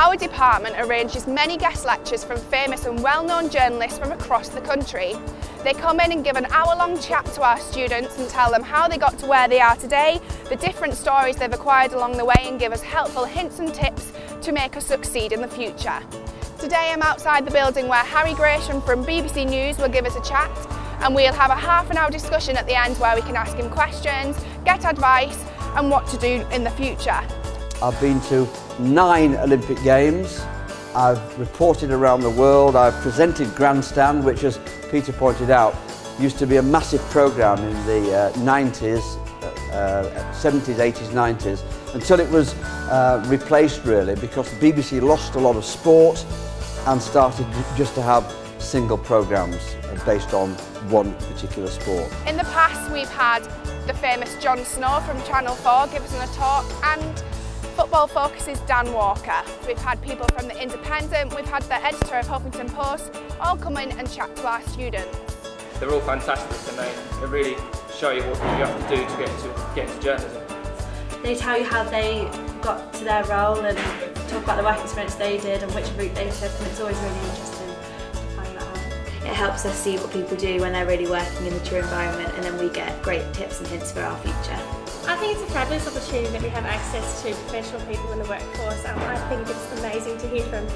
Our department arranges many guest lectures from famous and well-known journalists from across the country. They come in and give an hour-long chat to our students and tell them how they got to where they are today, the different stories they've acquired along the way, and give us helpful hints and tips to make us succeed in the future. Today I'm outside the building where Harry Gresham from BBC News will give us a chat, and we'll have a half-an-hour discussion at the end where we can ask him questions, get advice and what to do in the future. I've been to 9 Olympic Games, I've reported around the world, I've presented Grandstand, which, as Peter pointed out, used to be a massive programme in the 90s, 70s, 80s, 90s, until it was replaced really because the BBC lost a lot of sport and started just to have single programmes based on one particular sport. In the past we've had the famous Jon Snow from Channel 4 give us a talk, and Football Focus's Dan Walker. We've had people from The Independent, we've had the editor of Huffington Post, all come in and chat to our students. They're all fantastic and they really show you what you have to do to get into journalism. They tell you how they got to their role and talk about the work experience they did and which route they took, and it's always really interesting to find that out. It helps us see what people do when they're really working in the true environment, and then we get great tips and hints for our future. I think it's a fabulous opportunity that we have access to professional people in the workforce. I think it's amazing to hear from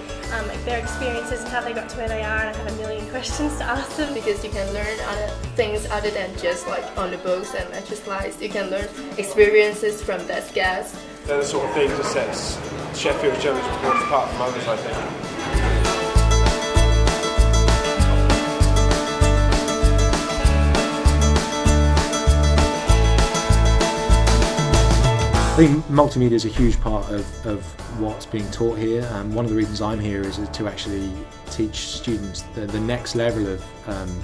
their experiences and how they got to where they are, and I have a million questions to ask them. Because you can learn other things other than just like on the books and lecture slides. You can learn experiences from that guest. They're the sort of things that sets Sheffield journalism reports apart from others, I think. I think multimedia is a huge part of what's being taught here. One of the reasons I'm here is to actually teach students the next level of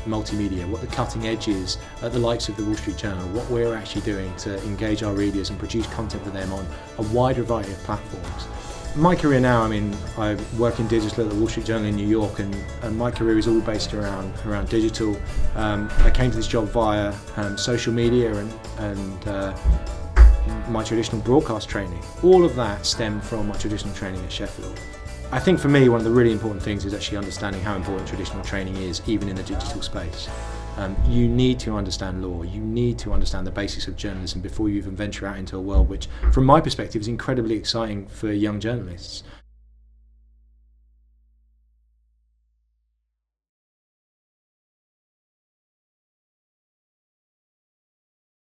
multimedia, what the cutting edge is at the likes of the Wall Street Journal, what we're actually doing to engage our readers and produce content for them on a wide variety of platforms. My career now, I work in digital at the Wall Street Journal in New York, and my career is all based around digital. I came to this job via social media and my traditional broadcast training. All of that stemmed from my traditional training at Sheffield. I think for me one of the really important things is actually understanding how important traditional training is, even in the digital space. You need to understand law, you need to understand the basics of journalism before you even venture out into a world which, from my perspective, is incredibly exciting for young journalists.